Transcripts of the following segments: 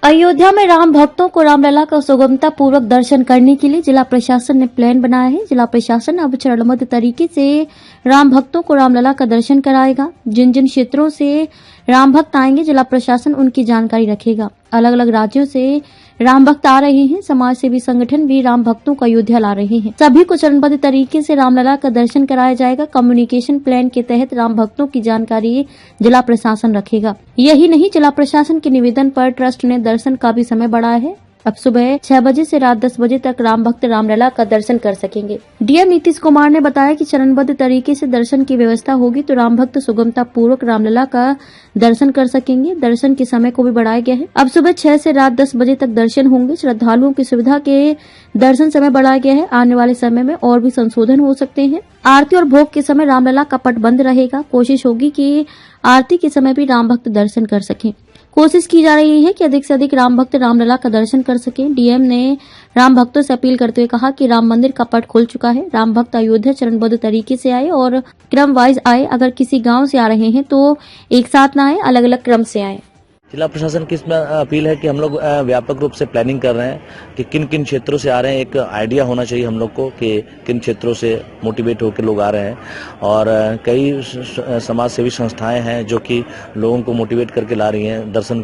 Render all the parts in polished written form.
अयोध्या में राम भक्तों को रामलला का सुगमता पूर्वक दर्शन करने के लिए जिला प्रशासन ने प्लान बनाया है। जिला प्रशासन अब चरणबद्ध तरीके से राम भक्तों को रामलला का दर्शन कराएगा। जिन जिन क्षेत्रों से राम भक्त आएंगे, जिला प्रशासन उनकी जानकारी रखेगा। अलग अलग राज्यों से राम भक्त आ रहे हैं। समाज सेवी संगठन भी राम भक्तों को अयोध्या ला रहे हैं। सभी को चरणबद्ध तरीके से रामलला का दर्शन कराया जाएगा। कम्युनिकेशन प्लान के तहत राम भक्तों की जानकारी जिला प्रशासन रखेगा। यही नहीं, जिला प्रशासन के निवेदन पर ट्रस्ट ने दर्शन का भी समय बढ़ाया है। अब सुबह 6 बजे से रात 10 बजे तक राम भक्त रामलला का दर्शन कर सकेंगे। डीएम नीतीश कुमार ने बताया कि चरणबद्ध तरीके से दर्शन की व्यवस्था होगी तो राम भक्त सुगमता पूर्वक रामलला का दर्शन कर सकेंगे। दर्शन के समय को भी बढ़ाया गया है। अब सुबह 6 से रात 10 बजे तक दर्शन होंगे। श्रद्धालुओं की सुविधा के दर्शन समय बढ़ाया गया है। आने वाले समय में और भी संशोधन हो सकते हैं। आरती और भोग के समय रामलला का पट बंद रहेगा। कोशिश होगी कि आरती के समय भी राम भक्त दर्शन कर सकें। कोशिश की जा रही है कि अधिक से अधिक राम भक्त रामलला का दर्शन कर सकें। डीएम ने राम भक्तों से अपील करते हुए कहा कि राम मंदिर का पट खुल चुका है। राम भक्त अयोध्या चरणबद्ध तरीके से आए और क्रम वाइज आए। अगर किसी गांव से आ रहे हैं तो एक साथ न आए, अलग अलग क्रम से आए। जिला प्रशासन की इसमें अपील है कि हम लोग व्यापक रूप से प्लानिंग कर रहे हैं कि किन किन क्षेत्रों से आ रहे हैं। एक आइडिया होना चाहिए हम लोग को कि किन क्षेत्रों से मोटिवेट होकर लोग आ रहे हैं। और कई समाज सेवी संस्थाएं हैं जो कि लोगों को मोटिवेट करके ला रही हैं दर्शन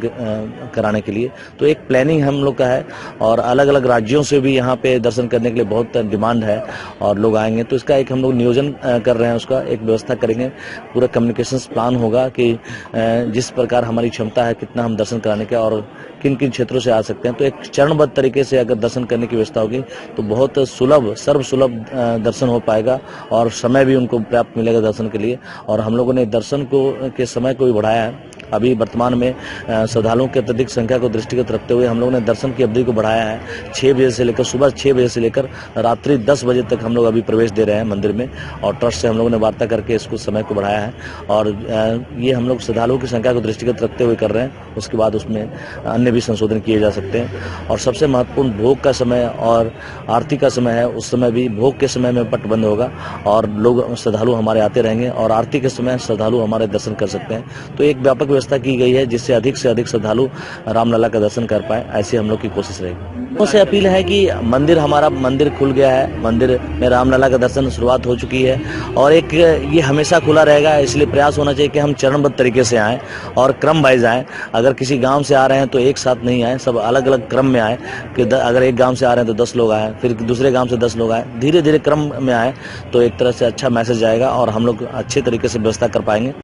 कराने के लिए। तो एक प्लानिंग हम लोग का है और अलग अलग राज्यों से भी यहाँ पे दर्शन करने के लिए बहुत डिमांड है और लोग आएंगे। तो इसका एक हम लोग नियोजन कर रहे हैं, उसका एक व्यवस्था करेंगे। पूरा कम्युनिकेशन प्लान होगा कि जिस प्रकार हमारी क्षमता है कितना हम दर्शन कराने के और किन किन क्षेत्रों से आ सकते हैं। तो एक चरणबद्ध तरीके से अगर दर्शन करने की व्यवस्था होगी तो बहुत सुलभ सर्वसुलभ दर्शन हो पाएगा और समय भी उनको पर्याप्त मिलेगा दर्शन के लिए। और हम लोगों ने दर्शन के समय को भी बढ़ाया है। अभी वर्तमान में श्रद्धालुओं की अत्यधिक संख्या को दृष्टिगत रखते हुए हम लोगों ने दर्शन की अवधि को बढ़ाया है। 6 बजे से लेकर सुबह 6 बजे से लेकर रात्रि 10 बजे तक हम लोग अभी प्रवेश दे रहे हैं मंदिर में और ट्रस्ट से हम लोगों ने वार्ता करके इसको समय को बढ़ाया है। और ये हम लोग श्रद्धालुओं की संख्या को दृष्टिगत रखते हुए कर रहे हैं। उसके बाद उसमें अन्य भी संशोधन किए जा सकते हैं। और सबसे महत्वपूर्ण भोग का समय और आरती का समय है। उस समय भी भोग के समय में पट बंद होगा और लोग श्रद्धालु हमारे आते रहेंगे और आरती के समय श्रद्धालु हमारे दर्शन कर सकते हैं। तो एक व्यापक व्यवस्था की गई है जिससे अधिक से अधिक श्रद्धालु रामलला का दर्शन कर पाए, ऐसी हम लोग की कोशिश रहेगी। उनसे अपील है कि हमारा मंदिर खुल गया है। मंदिर में रामलला का दर्शन शुरुआत हो चुकी है और एक ये हमेशा खुला रहेगा। इसलिए प्रयास होना चाहिए कि हम चरणबद्ध तरीके से आएँ और क्रम वाइज आएँ। अगर किसी गांव से आ रहे हैं तो एक साथ नहीं आए, सब अलग अलग क्रम में आए। कि अगर एक गांव से आ रहे हैं तो 10 लोग आए, फिर दूसरे गांव से 10 लोग आए, धीरे धीरे क्रम में आए तो एक तरह से अच्छा मैसेज जाएगा और हम लोग अच्छे तरीके से व्यवस्था कर पाएंगे।